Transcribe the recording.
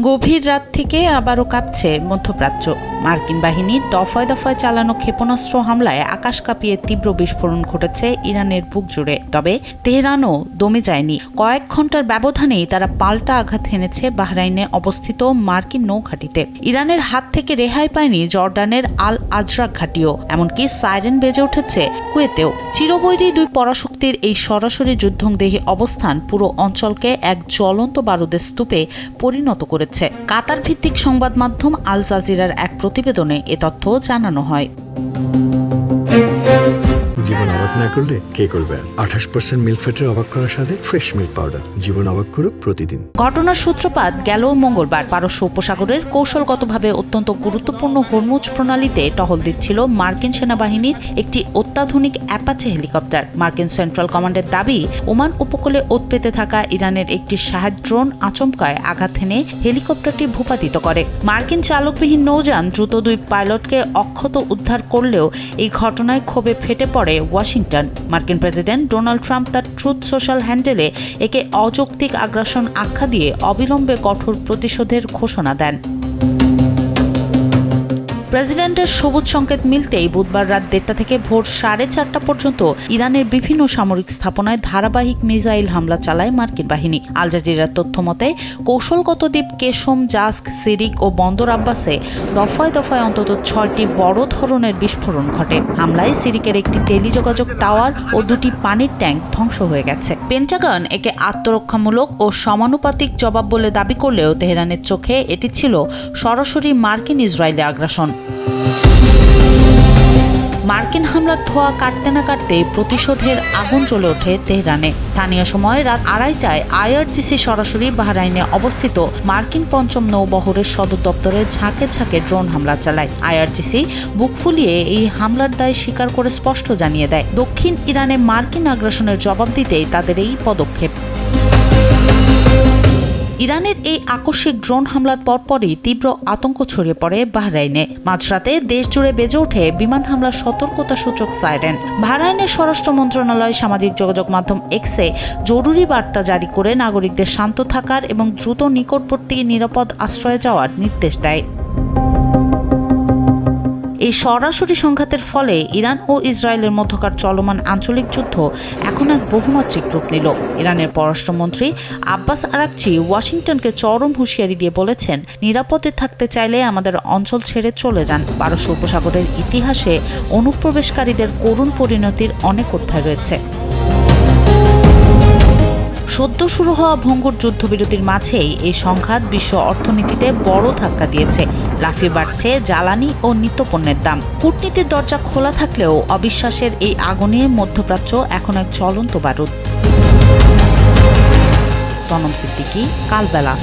গভীর রাত থেকে আবারও কাঁপছে মধ্যপ্রাচ্য। মার্কিন বাহিনীর দফায় দফায় চালানো ক্ষেপণাস্ত্র হামলায় আকাশ কাঁপিয়ে তীব্র বিস্ফোরণ ঘটেছে ইরানের বুক জুড়ে। তবে তেহরানও দমে যায়নি। কয়েক ঘন্টার ব্যবধানেই তারা পাল্টা আঘাত হেনেছে বাহরাইনে অবস্থিত মার্কিন নৌঘাঁটিতে। ইরানের হাত থেকে রেহাই পায়নি জর্ডানের আল আজরাক ঘাঁটিও, এমনকি সাইরেন বেজে উঠেছে কুয়েতেও। চিরবৈরী দুই পরাশক্তির এই সরাসরি যুদ্ধংদেহী অবস্থান পুরো অঞ্চলকে এক জ্বলন্ত বারুদের স্তূপে পরিণত করেছে। কাতার ভিত্তিক সংবাদ মাধ্যম আল জাজিরার এক প্রতিবেদনে এ তথ্য জানানো হয়। জীবন অবাক না করলে কে করবে? 28% মিল্ক ফ্যাটের অবাক করার সাথে ফ্রেশ মিল্ক পাউডার। জীবন অবাক করুক প্রতিদিন। ঘটনার সূত্রপাত গেল মঙ্গলবার। পারস্য উপসাগরের কৌশলগতভাবে অত্যন্ত গুরুত্বপূর্ণ হরমুজ প্রণালীতে টহল দিচ্ছিল মার্কিন সেনাবাহিনীর একটি অত্যাধুনিক অ্যাপাচে হেলিকপ্টার। মার্কিন সেন্ট্রাল কমান্ডের দাবি, ওমান উপকূলে ওত পেতে থাকা ইরানের একটি সাহায্য ড্রোন আচমকায় আঘাত হেনে হেলিকপ্টারটি ভূপাতিত করে। মার্কিন চালকবিহীন নৌযান দ্রুত দুই পাইলটকে অক্ষত উদ্ধার করলেও এই ঘটনায় ক্ষোভে ফেটে পড়ে ওয়াশিংটন। মার্কিন প্রেসিডেন্ট ডোনাল্ড ট্রাম্প তার ট্রুথ সোশ্যাল হ্যান্ডেলে একে অযৌক্তিক আগ্রাসন আখ্যা দিয়ে অবিলম্বে কঠোর প্রতিশোধের ঘোষণা দেন। প্রেসিডেন্টের সবুজ সংকেত মিলতেই বুধবার রাত 1:30 থেকে ভোর 4:30 পর্যন্ত ইরানের বিভিন্ন সামরিক স্থাপনায় ধারাবাহিক মিসাইল হামলা চালায় মার্কিন বাহিনী। আল জাজিরার তথ্য মতে কৌশলগত দ্বীপ কেশম, জাস্ক, সিরিক ও বন্দর আব্বাসে দফায় দফায় অন্তত 6টি বড় ধরনের বিস্ফোরণ ঘটে। হামলায় সিরিকের একটি টেলিযোগাযোগ টাওয়ার ও 2টি পানির ট্যাঙ্ক ধ্বংস হয়ে গেছে। পেন্টাগন একে আত্মরক্ষামূলক ও সমানুপাতিক জবাব বলে দাবি করলেও তেহরানের চোখে এটি ছিল সরাসরি মার্কিন ইসরায়েলি আগ্রাসন। মার্কিন হামলার ধোঁয়া কাটতে না কাটতে প্রতিশোধের আগুন জ্বলে ওঠে তেহরানে। স্থানীয় সময় রাত 2:30টায় আইআরজিসি সরাসরি বাহরাইনে অবস্থিত মার্কিন 5ম নৌবহরের সদর দপ্তরে ঝাঁকে ঝাঁকে ড্রোন হামলা চালায়। আইআরজিসি বুক ফুলিয়ে এই হামলার দায় স্বীকার করে স্পষ্ট জানিয়ে দেয়, দক্ষিণ ইরানে মার্কিন আগ্রাসনের জবাব দিতেই তাদের এই পদক্ষেপ। ইরানের এই আকস্মিক ড্রোন হামলার পরপরই তীব্র আতঙ্ক ছড়িয়ে পড়ে বাহরাইনে। মাঝরাতে দেশ জুড়ে বেজে ওঠে বিমান হামলার সতর্কতা সূচক সাইরেন। বাহরাইনের স্বরাষ্ট্র মন্ত্রণালয় সামাজিক যোগাযোগ মাধ্যম এক্সে জরুরি বার্তা জারি করে নাগরিকদের শান্ত থাকার এবং দ্রুত নিকটবর্তী নিরাপদ আশ্রয়ে যাওয়ার নির্দেশ দেয়। এই সরাসরি সংঘাতের ফলে ইরান ও ইসরায়েলের মধ্যকার চলমান আঞ্চলিক যুদ্ধ এখন এক বহুমাত্রিক রূপ নিল। ইরানের পররাষ্ট্রমন্ত্রী আব্বাস আরাকচি ওয়াশিংটনকে চরম হুঁশিয়ারি দিয়ে বলেছেন, নিরাপদে থাকতে চাইলে আমাদের অঞ্চল ছেড়ে চলে যান। পারস্য উপসাগরের ইতিহাসে অনুপ্রবেশকারীদের করুণ পরিণতির অনেক অধ্যায় রয়েছে। সদ্য শুরু হওয়া ভঙ্গুর যুদ্ধবিরতির মাঝেই এই সংঘাত বিশ্ব অর্থনীতিতে বড় ধাক্কা দিয়েছে। লাফিয়ে বাড়ছে জ্বালানি ও নিত্যপণ্যের দাম। কূটনীতির দরজা খোলা থাকলেও অবিশ্বাসের এই আগুনে মধ্যপ্রাচ্য এখন এক জ্বলন্ত বারুদ। সনম সিদ্দিকী, কালবেলা।